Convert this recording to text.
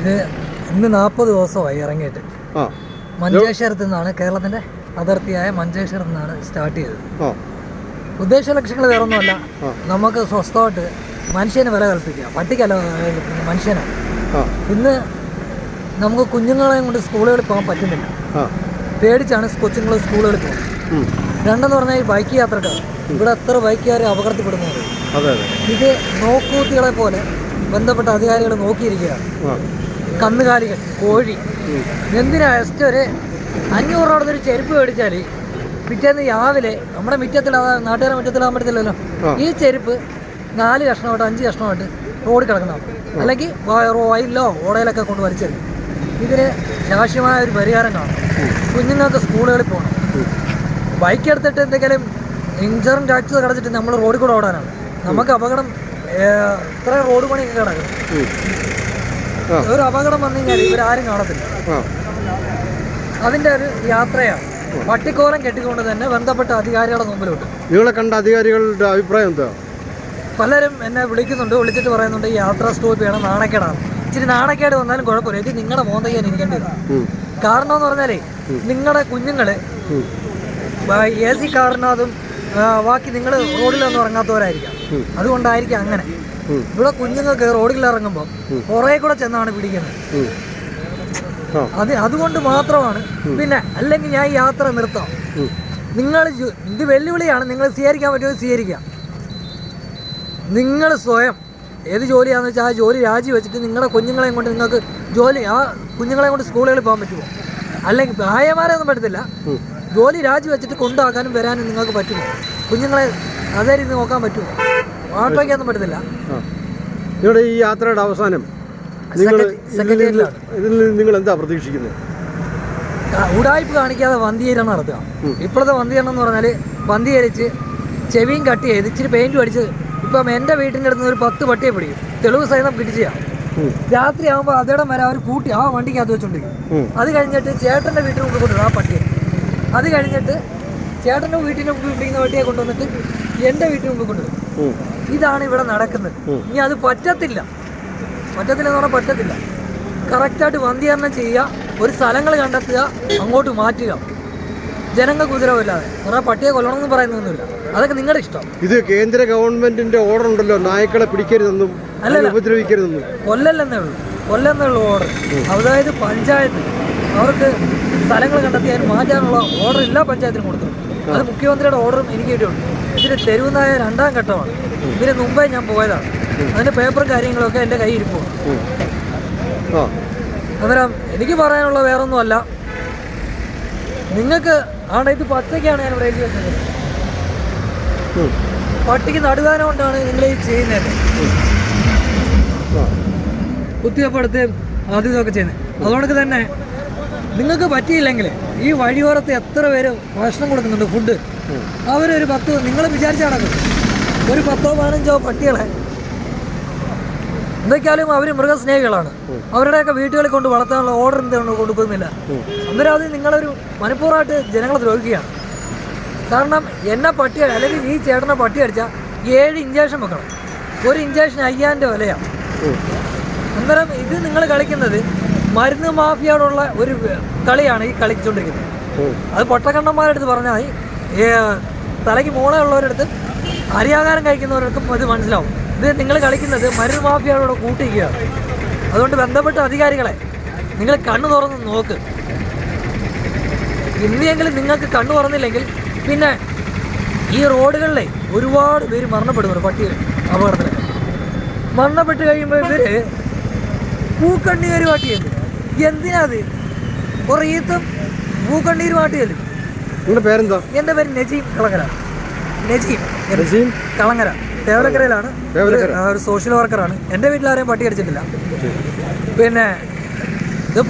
ഇത് ഇന്ന് 40 ദിവസമായി ഇറങ്ങിയിട്ട്. മഞ്ചേശ്വരത്ത് നിന്നാണ്, കേരളത്തിൻ്റെ അതിർത്തിയായ മഞ്ചേശ്വരത്ത് നിന്നാണ് സ്റ്റാർട്ട് ചെയ്തത്. ഉദ്ദേശ ലക്ഷ്യങ്ങൾ വേറൊന്നുമല്ല, നമുക്ക് സ്വസ്ഥമായിട്ട് മനുഷ്യന് വില കൽപ്പിക്കുക. പട്ടിക്കല്ല മനുഷ്യനാണ്. ഇന്ന് നമുക്ക് കുഞ്ഞുങ്ങളെ കൊണ്ട് സ്കൂളുകളിൽ പോകാൻ പറ്റുന്നില്ല. പേടിച്ചാണ് കൊച്ചുങ്ങൾ സ്കൂളുകളിൽ പോകുന്നത്. രണ്ടെന്ന് പറഞ്ഞാൽ ഈ ബൈക്ക് യാത്രക്കാർ, ഇവിടെ എത്ര ബൈക്കുകാർ അപകടത്തിൽപ്പെടുന്നത്. ഇത് നോക്കൂത്തികളെ പോലെ ബന്ധപ്പെട്ട അധികാരികൾ നോക്കിയിരിക്കുകയാണ്. കന്നുകാലികൾ, കോഴി, എന്തിനാ ജസ്റ്റ് ഒരു 500 രൂപയുടെ ഒരു ചെരുപ്പ് മേടിച്ചാൽ പിറ്റേന്ന് രാവിലെ നമ്മുടെ നാട്ടുകാരുടെ മുറ്റത്തിലാകാൻ പറ്റത്തില്ലല്ലോ. ഈ ചെരുപ്പ് 4 കഷ്ണമായിട്ട് 5 കഷ്ണമായിട്ട് റോഡിൽ കിടക്കണം, അല്ലെങ്കിൽ വയലിലോ ഓടയിലൊക്കെ കൊണ്ട് വലിച്ചെറിയും. ഇതിന് ശാശ്വതമായ ഒരു പരിഹാരം കാണും. കുഞ്ഞുങ്ങൾക്ക് സ്കൂളുകളിൽ പോകണം. ബൈക്ക് എടുത്തിട്ട് എന്തെങ്കിലും ഇൻഷുറൻസ് ടാക്സ് കടച്ചിട്ട് നമ്മൾ റോഡിൽ കൂടെ ഓടാനാണ്. നമുക്ക് അപകടം ഇത്ര റോഡ് പണിയൊക്കെ കിടക്കും. ഒരു അപകടം വന്നു കഴിഞ്ഞാൽ ഇവരാരും കാണത്തില്ല. അതിൻ്റെ ഒരു യാത്രയാണ്. പട്ടിക്കോലം കെട്ടിക്കൊണ്ട് തന്നെ ബന്ധപ്പെട്ട അധികാരികളുടെ മുമ്പിലോട്ട്. നിങ്ങളെ കണ്ട അധികാരികളുടെ അഭിപ്രായം എന്താ? പലരും എന്നെ വിളിക്കുന്നുണ്ട്, വിളിച്ചിട്ട് പറയുന്നുണ്ട് ഈ യാത്ര സ്റ്റോപ്പ് ചെയ്യണം, നാണക്കേടാണ്. ഇച്ചിരി നാണക്കേട് വന്നാലും കുഴപ്പമില്ല, ഇത് നിങ്ങളുടെ മോന്തയ്യാൻ ഇരിക്കേണ്ടി വരും. കാരണം എന്ന് പറഞ്ഞാലേ, നിങ്ങളുടെ കുഞ്ഞുങ്ങള് AC കാറിനകത്തും ബാക്കി നിങ്ങൾ റോഡിലൊന്നും ഇറങ്ങാത്തവരായിരിക്കാം. അതുകൊണ്ടായിരിക്കും അങ്ങനെ. ഇവിടെ കുഞ്ഞുങ്ങൾക്ക് റോഡിൽ ഇറങ്ങുമ്പോൾ പുറകെ കൂടെ ചെന്നാണ് പിടിക്കുന്നത്. അതുകൊണ്ട് മാത്രമാണ്. പിന്നെ അല്ലെങ്കിൽ ഞാൻ ഈ യാത്ര നിർത്താം. നിങ്ങൾ ഇത് വെല്ലുവിളിയാണ്. നിങ്ങൾ സ്വീകരിക്കാൻ പറ്റുമോ സ്വീകരിക്കാം. നിങ്ങൾ സ്വയം ഏത് ജോലിയാണെന്ന് വെച്ചാൽ ആ ജോലി രാജിവെച്ചിട്ട് നിങ്ങളുടെ കുഞ്ഞുങ്ങളെയും കൊണ്ട് നിങ്ങൾക്ക് ആ കുഞ്ഞുങ്ങളെ കൊണ്ട് സ്കൂളുകളിൽ പോകാൻ പറ്റുമോ? അല്ലെങ്കിൽ ഭാര്യമാരെ ഒന്നും പറ്റത്തില്ല. ജോലി രാജിവെച്ചിട്ട് കൊണ്ടാക്കാനും വരാനും നിങ്ങൾക്ക് പറ്റുമോ? കുഞ്ഞുങ്ങളെ അതേ രീതി നോക്കാൻ പറ്റുമോ? ഓട്ടോയ്ക്കൊന്നും പറ്റത്തില്ല. നിങ്ങളുടെ ഈ യാത്രയുടെ അവസാനം നിങ്ങൾ എന്താ പ്രതീക്ഷിക്കുന്നത്? ഉടായ്പ കാണിക്കാതെ വന്ധീകരണം നടത്തുക. ഇപ്പോഴത്തെ വന്ധീകരണം എന്ന് പറഞ്ഞാൽ വന്ധീകരിച്ച് ചെവിയും കട്ട് ചെയ്ത് ഇച്ചിരി പെയിൻറ്റും അടിച്ച്, ഇപ്പം എൻ്റെ വീട്ടിൻ്റെ അടുത്ത് ഒരു 10 പട്ടിയെ പിടിക്കും, തെളിവ് സഹിതം പിടിച്ചാൽ രാത്രി ആകുമ്പോൾ അതിടം വരെ അവർ കൂട്ടി ആ വണ്ടിക്കകത്ത് വെച്ചോണ്ടിരിക്കും. അത് കഴിഞ്ഞിട്ട് ചേട്ടൻ്റെ വീട്ടിന് മുമ്പിൽ കൊണ്ടുവരും ആ പട്ടിയെ. അത് കഴിഞ്ഞിട്ട് ചേട്ടൻ്റെ വീട്ടിന് മുമ്പിൽ പിടിക്കുന്ന പട്ടിയെ കൊണ്ടുവന്നിട്ട് എൻ്റെ വീട്ടിന് മുമ്പിൽ കൊണ്ടുവരും. ഇതാണ് ഇവിടെ നടക്കുന്നത്. ഇനി അത് പറ്റത്തില്ല എന്ന് പറഞ്ഞാൽ പറ്റത്തില്ല. കറക്റ്റായിട്ട് വന്ധീകരണം ചെയ്യുക, ഒരു സ്ഥലങ്ങൾ കണ്ടെത്തുക, അങ്ങോട്ട് മാറ്റുക. ജനങ്ങൾക്ക് ഉപദ്രവമില്ലാതെ. പറഞ്ഞാൽ പട്ടിയെ കൊല്ലണമെന്ന് പറയുന്നൊന്നുമില്ല, അതൊക്കെ നിങ്ങളുടെ ഇഷ്ടം. ഇത് കേന്ദ്ര ഗവൺമെന്റിന്റെ ഓർഡർ ഉണ്ടല്ലോ, നായ്ക്കളെ പിടിക്കരുതെന്നും ഉപദ്രവിക്കരുതെന്നും. കൊല്ലെന്നേ ഉള്ളൂ ഓർഡർ. അതായത് പഞ്ചായത്ത് അവർക്ക് സ്ഥലങ്ങൾ കണ്ടെത്തി അതിന് മാറ്റാനുള്ള ഓർഡർ എല്ലാ പഞ്ചായത്തിനും കൊടുത്തു. അത് മുഖ്യമന്ത്രിയുടെ ഓർഡറും എനിക്ക് കിട്ടിയുണ്ട്. ഇതിന് തെരുവുനായ 2ാം ഘട്ടമാണ്. ഇതിന് മുമ്പേ ഞാൻ പോയതാണ്. അതിൻ്റെ പേപ്പറും കാര്യങ്ങളൊക്കെ എൻ്റെ കയ്യിൽ ഇരിക്കും. അന്നേരം എനിക്ക് പറയാനുള്ള വേറൊന്നുമല്ല, നിങ്ങൾക്ക് ഇത് പച്ചയ്ക്കാണ് ഞാൻ ഇവിടെ എഴുതി വെച്ചത്. പട്ടിക്ക് നടുവേദന കൊണ്ടാണ് നിങ്ങൾ ഈ ചെയ്യുന്നത്, കുത്തിവെപ്പെടുത്ത് അതും ഇതൊക്കെ ചെയ്യുന്നത്. അതുകൊണ്ട് തന്നെ നിങ്ങൾക്ക് പറ്റിയില്ലെങ്കിൽ ഈ വഴിയോരത്ത് എത്ര പേര് ഭക്ഷണം കൊടുക്കുന്നുണ്ട്, ഫുഡ്. അവരൊരു 10, നിങ്ങൾ വിചാരിച്ച നടക്കും, ഒരു 10-15 പട്ടികളെ എന്തൊക്കെയാലും അവർ മൃഗസ്നേഹികളാണ്. അവരുടെയൊക്കെ വീട്ടുകളിൽ കൊണ്ട് വളർത്താനുള്ള ഓർഡർ എന്തുകൊണ്ട് കൊടുക്കുന്നില്ല? അന്നേരം അത് നിങ്ങളൊരു മനഃപൂർവ്വമായിട്ട് ജനങ്ങളെ ദ്രോഹിക്കുകയാണ്. കാരണം എന്നെ പട്ടി അല്ലെങ്കിൽ ഈ ചേട്ടനെ പട്ടി അടിച്ചാൽ 7 ഇഞ്ചക്ഷൻ വെക്കണം. ഒരു ഇഞ്ചക്ഷൻ 5000 രൂപ വിലയാണ്. അന്നേരം ഇത് നിങ്ങൾ കളിക്കുന്നത് മരുന്ന് മാഫിയോടുള്ള ഒരു കളിയാണ് ഈ കളിച്ചുകൊണ്ടിരിക്കുന്നത്. അത് പൊട്ടക്കണ്ണന്മാരെടുത്ത് പറഞ്ഞാൽ തലയ്ക്ക് മൂളയുള്ളവരെടുത്ത് അരിയാഹാരം കഴിക്കുന്നവർക്കും അത് മനസ്സിലാവും. ഇത് നിങ്ങൾ കളിക്കുന്നത് മരുന്ന് മാഫിയോട് കൂട്ടിയിരിക്കുകയാണ്. അതുകൊണ്ട് ബന്ധപ്പെട്ട അധികാരികളെ നിങ്ങൾ കണ്ണു തുറന്ന് നോക്ക്. ഇനിയെങ്കിലും നിങ്ങൾക്ക് കണ്ണു തുറന്നില്ലെങ്കിൽ പിന്നെ ഈ റോഡുകളിലെ ഒരുപാട് പേര് മരണപ്പെടുന്നുണ്ട്. പട്ടി അപകടത്തിൽ മരണപ്പെട്ട് കഴിയുമ്പോൾ ഇവർ പൂക്കണ്ണീര് പാട്ടിയല്ലേ. എന്തിനാത് കുറേ ഈത്തും പൂക്കണ്ണീര് പാട്ടിയല്ലേ. നിങ്ങളുടെ പേരെന്താ? എൻ്റെ പേര് നജീം കളങ്ങര. നജീം കളങ്ങര, തേവലക്കരയിലാണ്. ഒരു സോഷ്യൽ വർക്കറാണ്. എൻ്റെ വീട്ടിലാരെയും പട്ടി അടിച്ചിട്ടില്ല. പിന്നെ ഇത്